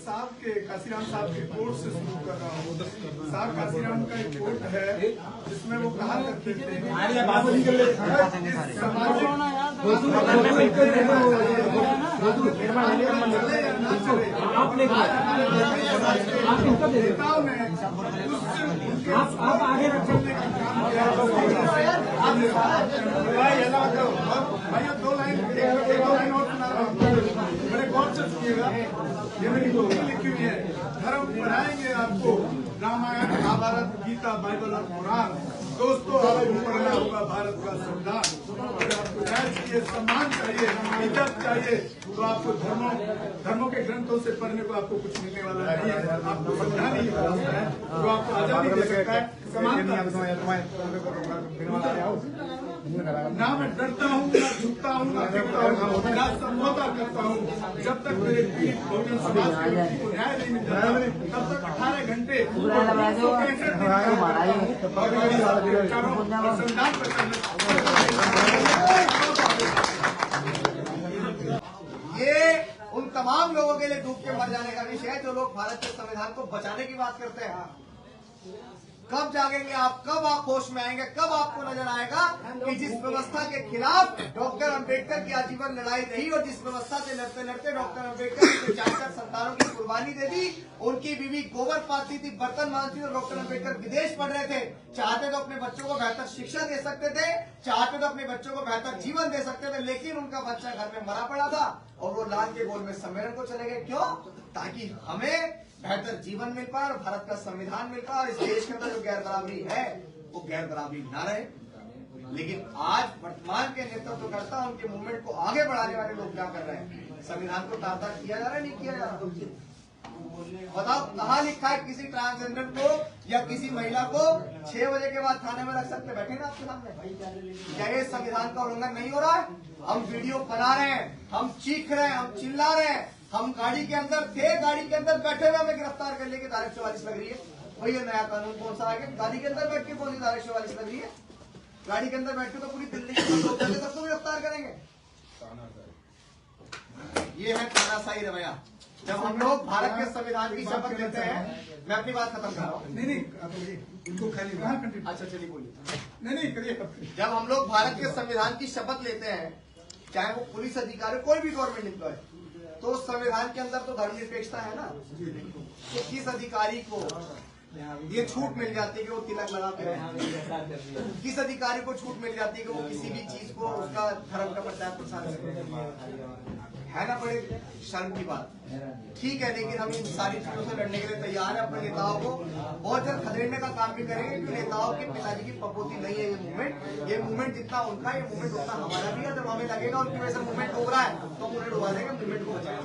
साहब के काशीराम साहब के कोट से शुरू कर रहा हूँ। साहब काशीराम का एक कोट है जिसमें वो कहा करते थे आप आगे रखने का काम किया। भाई 2 लाइन और सुना रहा हूँ, बड़े गौर से सुनिएगा। ये मेरी बुक लिखी हुई है। धर्म पढ़ाएंगे आपको रामायण, महाभारत, गीता, बाइबल और कुरान। दोस्तों आपको पढ़ना होगा भारत का संविधान। अगर आपको न्याय चाहिए, सम्मान चाहिए, इज्जत चाहिए, तो आपको धर्मों के ग्रंथों से पढ़ने को आपको कुछ मिलने वाला नहीं है। आपको संविधान ही होता है जो आपको आजादी दे सकता है, समानता। ना मैं डरता हूँ, ना झुकता हूँ, ना गिरता हूँ, ना समझौता करता हूँ। जब तक मेरे पीड़ित बहुजन समाज के व्यक्ति को न्याय नहीं मिलता तब तक 18 घंटे संविधान पर ये उन तमाम लोगों के लिए डूब के मर जाने का विषय है जो लोग भारत के संविधान को बचाने की बात करते हैं। कब जागेंगे आप, कब आप होश में आएंगे, कब आपको नजर आएगा कि जिस व्यवस्था के खिलाफ डॉक्टर अंबेडकर की आजीवन लड़ाई रही और जिस व्यवस्था से लड़ते लड़ते डॉक्टर अंबेडकर ने 4 संतानों की कुर्बानी दे दी, उनकी बीवी गोबर पाती थी, बर्तन मांजती थी और डॉक्टर अंबेडकर विदेश पढ़ रहे थे। चाहते तो अपने बच्चों को बेहतर शिक्षा दे सकते थे, चाहते तो अपने बच्चों को बेहतर जीवन दे सकते थे, लेकिन उनका बच्चा घर में मरा पड़ा था और वो लाल के गोल में सम्मेलन को चले गए। क्यों? ताकि हमें बेहतर जीवन मिल पाए और भारत का संविधान मिल पाए और इस देश के अंदर जो गैर बराबरी है वो गैर बराबरी ना रहे। लेकिन आज वर्तमान के नेतृत्वकर्ता उनके मूवमेंट को आगे बढ़ाने वाले लोग क्या कर रहे हैं? संविधान को तार-तार किया जा रहा है, नहीं किया जा रहा? बताओ कहाँ लिखा है किसी ट्रांसजेंडर को या किसी महिला को 6 बजे के बाद थाने में रख सकते? बैठे ना आपके सामने। क्या ये संविधान का उल्लंघन नहीं हो रहा है? हम वीडियो बना रहे हैं, हम चीख रहे हैं, हम चिल्ला रहे हैं, हम गाड़ी के अंदर थे, गाड़ी के अंदर बैठे हुए हमें गिरफ्तार कर लेके धारा 44 लग रही है। वही नया कानून कौन सा आ गया? गाड़ी के अंदर बैठ के कौन सी धारा 44 लग रही है? गाड़ी के अंदर बैठ के तो पूरी दिल्ली के लोग सबको गिरफ्तार करेंगे। ये है तानाशाही रवैया। जब हम लोग भारत के संविधान की शपथ लेते हैं, मैं अपनी बात खत्म कर रहा हूँ। नहीं इनको अच्छा चलिए बोलिए। नहीं करिए। जब हम लोग भारत के संविधान की शपथ लेते हैं, चाहे वो पुलिस अधिकारी कोई भी गवर्नमेंट एम्प्लॉय, तो संविधान के अंदर तो धर्मनिरपेक्षता है ना। तो किस अधिकारी को ये छूट मिल जाती है कि वो तिलक लगाते हैं? किस अधिकारी को छूट मिल जाती है कि वो किसी भी चीज को उसका धर्म का प्रचार प्रसार करे? है ना बड़े शर्म की बात। ठीक है, लेकिन हम इन सारी चीजों से लड़ने के लिए तैयार है। अपने नेताओं को बहुत जल्द खदेड़ने का काम भी करेंगे क्योंकि नेताओं के पिताजी की पपोती नहीं है ये मूवमेंट जितना उनका, ये मूवमेंट उतना हमारा भी है। जब हमें लगेगा उनकी वजह से मूवमेंट डूब रहा है तो उन्हें डुबा देंगे, मूवमेंट को बचाएंगे।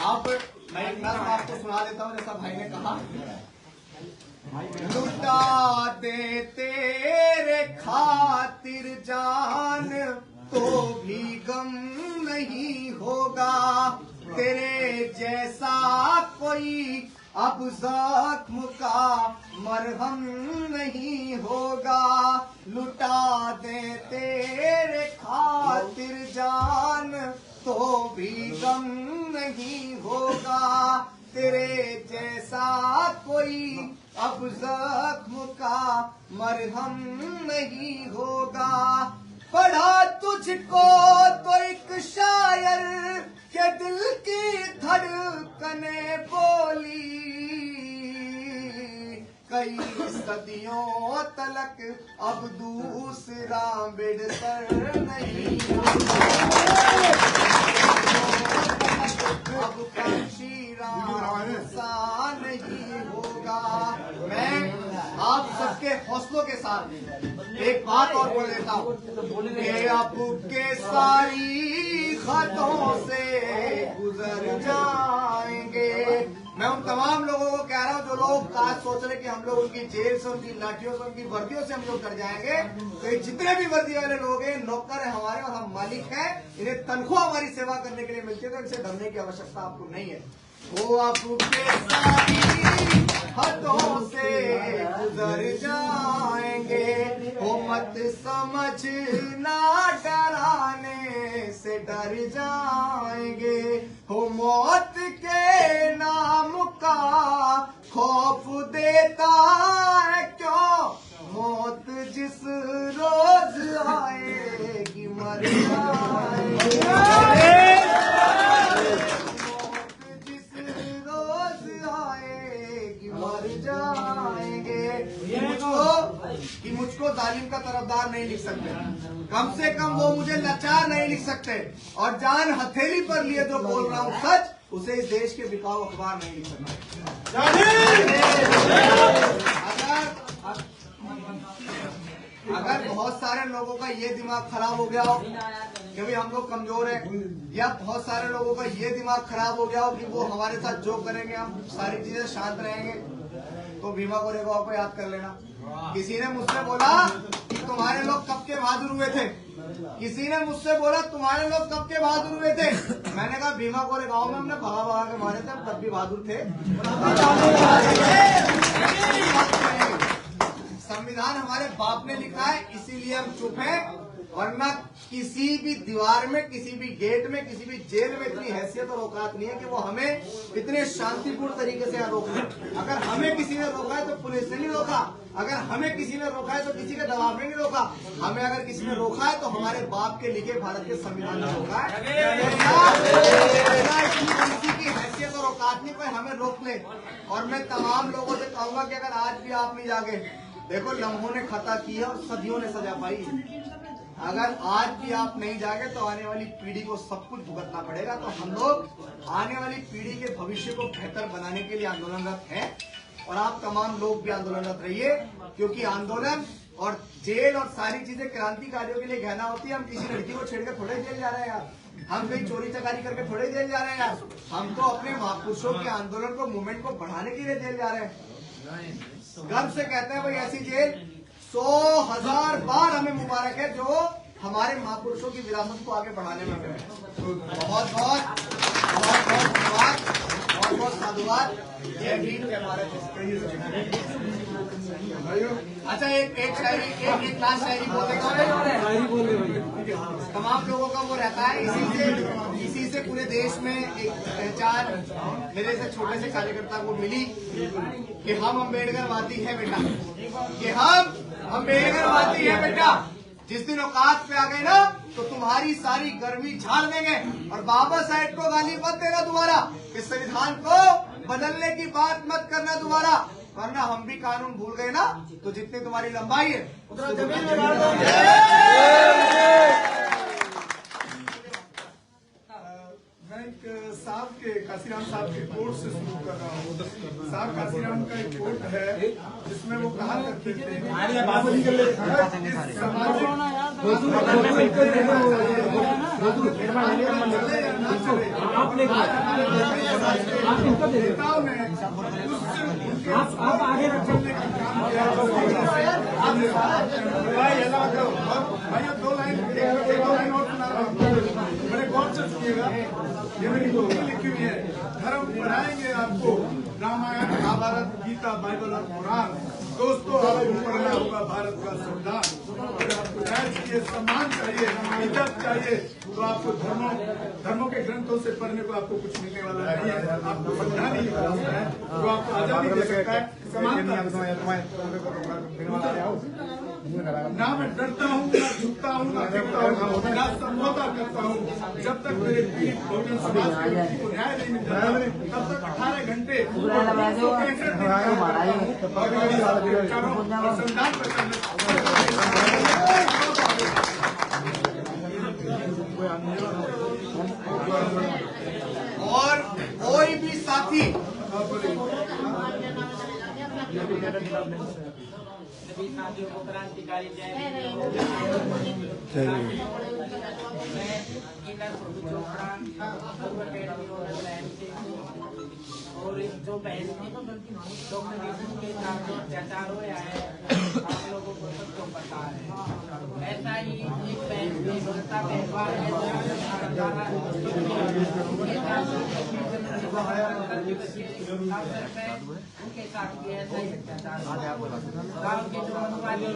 आप मैं एक नज़्म आपको सुना देता हूँ जैसा भाई ने कहा। लुटा दे तेरे खातिर जान तो भी गम नहीं होगा, तेरे जैसा कोई अब जख्म का मरहम नहीं होगा। लुटा दे तेरे खातिर जान तो भी गम नहीं होगा, तेरे जैसा कोई अब जख्म का मरहम नहीं होगा। पढ़ा तुझको तो एक शायर के दिल की धड़कने बोली, कई सदियों तलक अब दूसरा बेहतर नहीं, अब सा नहीं होगा। मैं आप सबके हौसलों के साथ एक बात और बोल देता हूँ कि आपके सारी खतों से गुजर जाएंगे। मैं उन तमाम लोगों को कह रहा हूँ जो लोग आज सोच रहे कि हम लोग उनकी जेल से, उनकी लाठियों से, उनकी वर्दियों से हम लोग डर जाएंगे, तो ये जितने भी वर्दी वाले लोग हैं नौकर है हमारे और हम मालिक हैं, इन्हें तनख्वाह हमारी सेवा करने के लिए मिलती है, तो इनसे डरने की आवश्यकता आपको नहीं है। वो आपके सारी हदों से गुजर जाएंगे, हो मत समझना डराने से डर जाएंगे, हो मौत के नाम का खौफ देता है क्यों, मौत जिस रोज आएगी मर जाएंगे, मर जाएंगे। कि मुझको जालिम का तरफदार नहीं लिख सकते, कम से कम वो मुझे लाचार नहीं लिख सकते, और जान हथेली पर लिए जो बोल रहा हूँ सच, उसे इस देश के बिकाऊ अखबार नहीं लिख सकते। अगर बहुत सारे लोगों का ये दिमाग खराब हो गया हो कि भाई हम लोग कमजोर हैं, या बहुत सारे लोगों का ये दिमाग खराब हो गया हो कि वो हमारे साथ जो करेंगे हम सारी चीजें शांत रहेंगे, तो भीमा कोरेगांव को याद कर लेना। किसी ने मुझसे बोला कि तुम्हारे लोग कब के बहादुर हुए थे, किसी ने मुझसे बोला तुम्हारे लोग कब के बहादुर हुए थे, मैंने कहा भीमा कोरेगांव में हमने भगा भगा के मारे थे, हम तब भी बहादुर थे। संविधान हमारे बाप ने लिखा है, इसीलिए हम चुप हैं, वरना किसी भी दीवार में, किसी भी गेट में, किसी भी जेल में इतनी हैसियत और औकात नहीं है कि वो हमें इतने शांतिपूर्ण तरीके से यहाँ रोक ले। अगर हमें किसी ने रोका है तो पुलिस ने नहीं रोका, अगर हमें किसी ने रोका है तो किसी के दबाव ने नहीं रोका, हमें अगर किसी ने रोका है तो हमारे बाप के लिखे भारत के संविधान ने रोका है। किसी की हैसियत और औकात नहीं कोई हमें रोक ले। और मैं तमाम लोगों से कहूंगा कि अगर आज भी आप नहीं जागे, देखो लम्हों ने खता की है और सदियों ने सजा पाई, अगर आज भी आप नहीं जागे तो आने वाली पीढ़ी को सब कुछ भुगतना पड़ेगा। तो हम लोग आने वाली पीढ़ी के भविष्य को बेहतर बनाने के लिए आंदोलनरत हैं, और आप तमाम लोग भी आंदोलनरत रहिए, क्योंकि आंदोलन और जेल और सारी चीजें क्रांतिकारियों के लिए गहना होती है। हम किसी लड़की को छेड़ कर थोड़े जेल जा रहे हैं यार, हम कहीं चोरी चकारी करके थोड़े जेल जा रहे हैं यार, हम तो अपने महापुरुषों के आंदोलन को, मूवमेंट को बढ़ाने के लिए जेल जा रहे हैं। गर्व से कहते हैं भाई ऐसी जेल 100,000 बार हमें मुबारक है जो हमारे महापुरुषों की विरासत को आगे बढ़ाने में है। बहुत बहुत धन्यवाद, बहुत बहुत साधुवाद। जय भीम, जय भारत। अच्छा एक शायरी, एक लास्ट शायरी बोलेगा, तमाम लोगों का वो रहता है, इसी से पूरे देश में एक पहचान मेरे से छोटे से कार्यकर्ता को मिली कि हम अम्बेडकरवादी है बेटा, कि हम अम्बेडकरवादी है बेटा। जिस दिन औकात पे आ गए ना तो तुम्हारी सारी गर्मी झाड़ देंगे, और बाबा साहेब को गाली मत देना दोबारा, इस संविधान को बदलने की बात मत करना दोबारा, वरना हम भी कानून भूल गए ना तो जितनी तुम्हारी लंबाई है उतना जमीन में गाड़ दोगे। मैं एक साहब के, काशीराम साहब के कोट से शुरू कर रहा हूँ। साहब काशीराम का एक कोट है जिसमें वो कहा करते थे, नेताओं ने आप आगे रखने का काम किया। भाई दो लाइन और सुना रहा हूँ, बड़े गौर से सुनिएगा, ये मेरी दोस्ती लिखी हुई है। धर्म पढ़ाएंगे आपको, रामायण, महाभारत, गीता, बाइबल और कुरान। दोस्तों आपको पढ़ना होगा भारत का संविधान। अगर आपको न्याय चाहिए, सम्मान चाहिए, इज्जत चाहिए, तो आपको धर्मों के ग्रंथों से पढ़ने को आपको कुछ मिलने वाला नहीं है। आपको संविधान ही है जो आपको आजादी दे सकता है, समानता। ना मैं डरता हूँ, ना झुकता हूँ, ना गिरता हूँ, ना समझौता करता हूँ। जब तक मेरे पीड़ित बहुजन समाज के व्यक्ति को न्याय नहीं मिल जाता, तब तक 18 घंटे संविधान पर और कोई भी साथी सभी साथियों को क्रांतिकारी जय और जो बहन डॉक्टर के साथ जो अत्याचार हो है आप लोगों को सबको पता है। ऐसा ही एक बहन की भक्ता व्यवहार है बच्चे अवसर पे उनके साथ भी ऐसा ही अत्याचार गाँव के जो मनवादी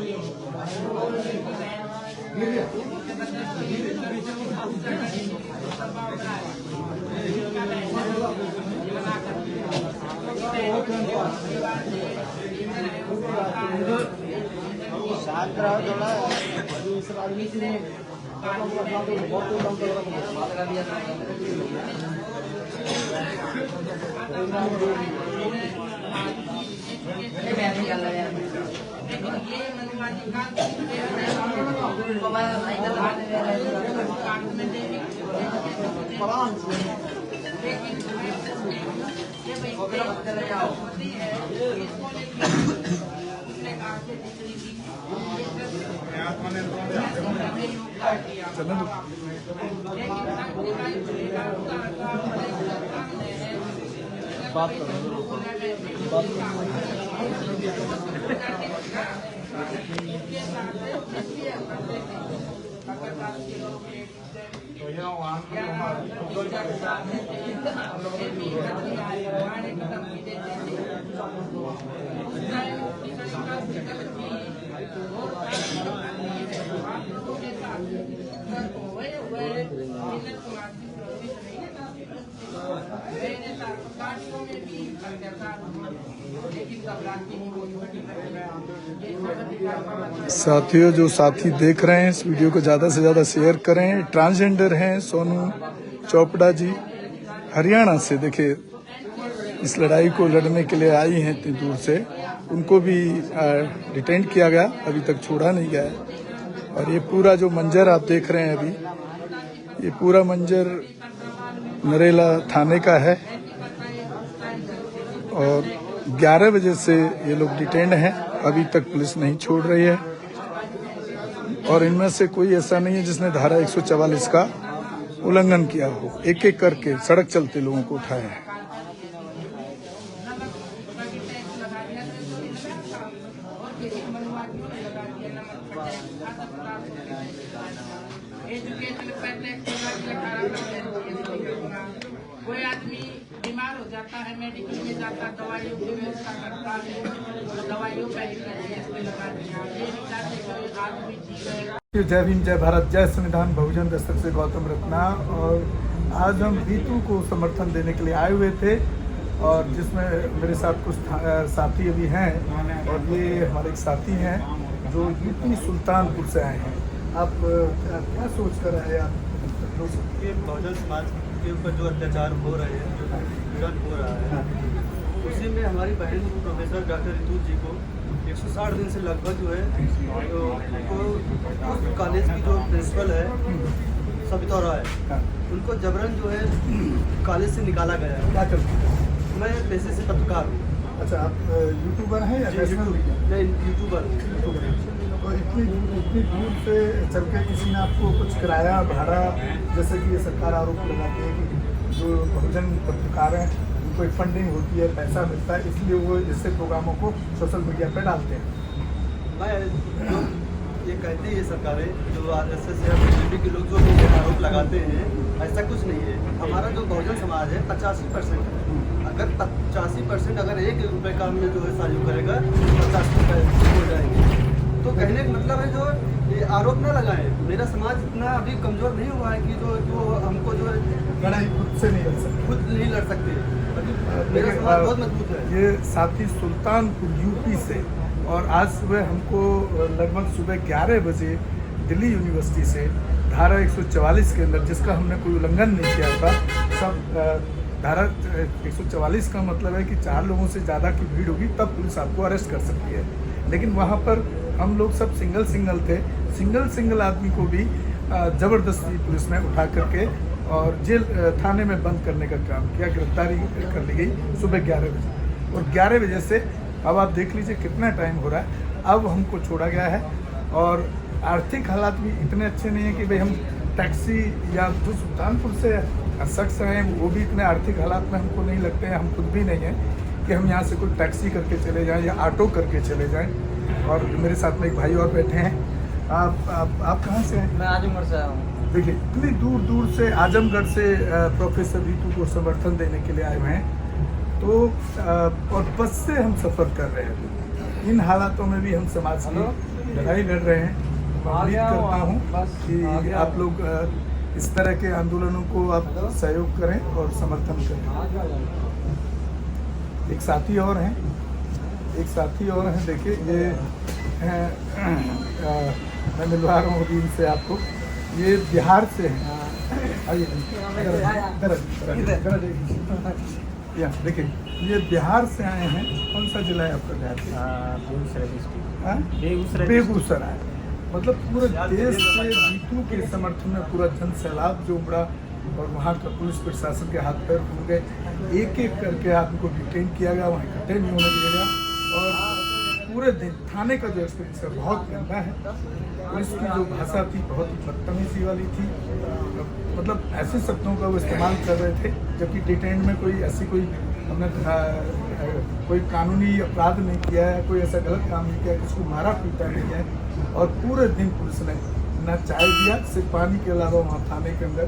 साथियों, जो साथी देख रहे हैं इस वीडियो को ज़्यादा से ज़्यादा शेयर करें। ट्रांसजेंडर हैं सोनू चोपड़ा जी, हरियाणा से। देखिए, इस लड़ाई को लड़ने के लिए आई हैं इतनी दूर से। उनको भी डिटेन किया गया, अभी तक छोड़ा नहीं गया है। और ये पूरा जो मंजर आप देख रहे हैं अभी, ये पूरा मंजर नरेला थाने का है। और 11 बजे से ये लोग डिटेन्ड हैं, अभी तक पुलिस नहीं छोड़ रही है। और इनमें से कोई ऐसा नहीं है जिसने धारा 144 का उल्लंघन किया हो। एक एक करके सड़क चलते लोगों को उठाया है। कोई आदमी बीमार हो जाता है, मेडिकल में जाता, दवाइयों की व्यवस्था करता है, दवाइयों का ही लगा दिया। ये नहीं चाहते कोई आदमी ठीक है। जय भीम, जय भारत, जय संविधान। बहुजन दस्तक से गौतम रत्ना। और आज हम रीतू को समर्थन देने के लिए आए हुए थे, और जिसमें मेरे साथ कुछ साथी अभी हैं। और ये हमारे एक साथी हैं जो यूपी सुल्तानपुर से आए हैं। आप क्या सोच कर आए? आप ये बहुजन समाज के ऊपर जो अत्याचार हो रहे हैं, जो पीड़न हो रहा है, उसी में हमारी बहन प्रोफेसर डॉक्टर ऋतु जी को 160 दिन से लगभग जो है, तो उनको कॉलेज की जो प्रिंसिपल है सविता राय, उनको जबरन जो है कॉलेज से निकाला गया है। क्या करते हैं? मैं पेशे से पत्रकार हूँ। अच्छा, आप यूट्यूबर हैं या मैं यूट्यूबर। तो इतनी दूर से चल के किसी ने आपको कुछ किराया भाड़ा, जैसे कि ये सरकार आरोप लगाती है कि जो बहुजन पत्रकार हैं उनको एक फंडिंग होती है, पैसा मिलता है, इसलिए वो ऐसे प्रोग्रामों को सोशल मीडिया पर डालते हैं। मैं जो ये कहती है सरकारें, जो RSS या बीजेपी के लोग जो आरोप लगाते हैं, ऐसा कुछ नहीं है। हमारा जो बहुजन समाज है 85% है। अगर 85% अगर 1 रुपये काम में जो है सहयोग करेगा, 50 रुपये हो जाएंगे। तो कहने का मतलब है जो ये आरोप न लगाएं। मेरा समाज इतना अभी कमज़ोर नहीं हुआ है कि जो हमको जो लड़ाई खुद से नहीं लड़ सकते, खुद नहीं लड़ सकते। मेरा समाज बहुत मजबूत है। ये साथी सुल्तानपुर यूपी से, और आज सुबह हमको लगभग सुबह 11 बजे दिल्ली यूनिवर्सिटी से धारा 144 के अंदर, जिसका हमने कोई उल्लंघन नहीं किया था, सब धारा 144 का मतलब है कि 4 लोगों से ज़्यादा की भीड़ होगी तब पुलिस आपको अरेस्ट कर सकती है। लेकिन वहाँ पर हम लोग सब सिंगल थे। सिंगल आदमी को भी ज़बरदस्ती पुलिस ने उठा करके और जेल थाने में बंद करने का काम किया। गिरफ्तारी कर ली गई सुबह 11 बजे, और 11 बजे से अब आप देख लीजिए कितना टाइम हो रहा है। अब हमको छोड़ा गया है, और आर्थिक हालात भी इतने अच्छे नहीं है कि भाई हम टैक्सी, या जो सुल्तानपुर से शख्स हैं वो भी इतने आर्थिक हालात में हमको नहीं लगते हैं, हम खुद भी नहीं हैं कि हम यहाँ से कोई टैक्सी करके चले जाएं या ऑटो करके चले जाएं। और मेरे साथ में एक भाई और बैठे हैं। आप कहाँ से हैं? मैं आजमगढ़ से आया हूँ। देखिए, इतनी दूर से आजमगढ़ से प्रोफेसर रीतू को समर्थन देने के लिए आए हुए हैं। तो और बस से हम सफ़र कर रहे हैं। इन हालातों में भी हम समाज की लड़ाई लड़ रहे हैं। मैं उम्मीद करता हूँ कि आप लोग इस तरह के आंदोलनों को आप सहयोग करें और समर्थन करें। एक साथी और हैं, देखिए ये मैं मिलवा रहा हूँ अभी इनसे आपको। ये बिहार से हैं। आइए यहाँ देखिए, ये बिहार से आए हैं। कौन सा जिला है आपका बिहार का? बेगूसराय। मतलब पूरे देश के जीतू के समर्थन में पूरा जन सैलाब जो उमड़ा और वहाँ का पुलिस प्रशासन के हाथ पैर फूल गए। एक एक करके आदमी को डिटेन किया गया, वहाँ इकट्ठे नहीं होने दिया गया। और पूरे दिन थाने का जो एक्सपीरियंस है बहुत गंदा है। पुलिस की जो भाषा थी बहुत ही बदतमीजी वाली थी। मतलब ऐसे शब्दों का वो इस्तेमाल कर रहे थे, जबकि डिटेन में कोई ऐसी हमने कोई कानूनी अपराध नहीं किया है, कोई ऐसा गलत काम नहीं किया, किसी को मारा पीटा नहीं है। और पूरे दिन पुलिस ने ना चाय दिया, सिर्फ पानी के अलावा वहाँ थाने के अंदर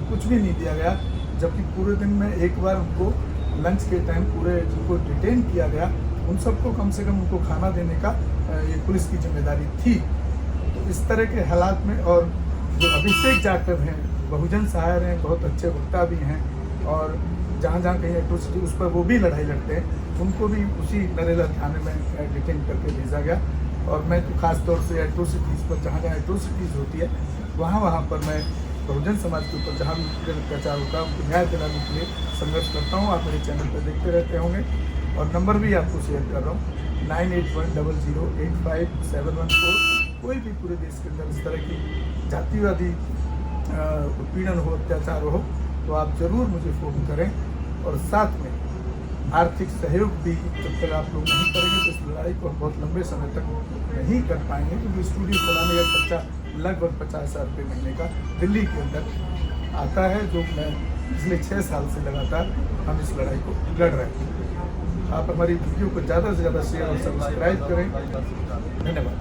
कुछ भी नहीं दिया गया। जबकि पूरे दिन में एक बार उनको लंच के टाइम पूरे जिनको डिटेन किया गया उन सबको कम से कम उनको खाना देने का ये पुलिस की जिम्मेदारी थी। तो इस तरह के हालात में, और जो अभिषेक जाटव हैं बहुजन सहायक हैं, बहुत अच्छे वक्ता भी हैं, और जहाँ जहाँ कहीं एट्रोसिटी उस पर वो भी लड़ाई लड़ते हैं, उनको भी उसी नरेला थाने में डिटेन करके भेजा गया। और मैं तो खास तौर से एट्रोसिटीज़ पर, जहाँ जहाँ एट्रोसिटीज़ होती है वहाँ पर मैं बहुजन समाज के ऊपर जहाँ भी अत्याचार होता है उनको न्याय दिलाने के लिए संघर्ष करता हूँ। आप मेरे चैनल पर देखते रहते होंगे, और नंबर भी आपको शेयर कर रहा हूँ 9810085714। कोई भी पूरे देश के अंदर इस तरह की जातिवादी उत्पीड़न हो, अत्याचार हो, तो आप ज़रूर मुझे फ़ोन करें। और साथ में आर्थिक सहयोग भी जब तक आप लोग नहीं करेंगे तो इस लड़ाई को हम बहुत लंबे समय तक नहीं कर पाएंगे, क्योंकि स्टूडियो चलाने का खर्चा लगभग 50,000 रुपये महीने का दिल्ली के अंदर आता है, जो मैं पिछले 6 साल से लगातार हम इस लड़ाई को लड़ रहे हैं। आप हमारी वीडियो को ज़्यादा से ज़्यादा शेयर और सब्सक्राइब करें। धन्यवाद।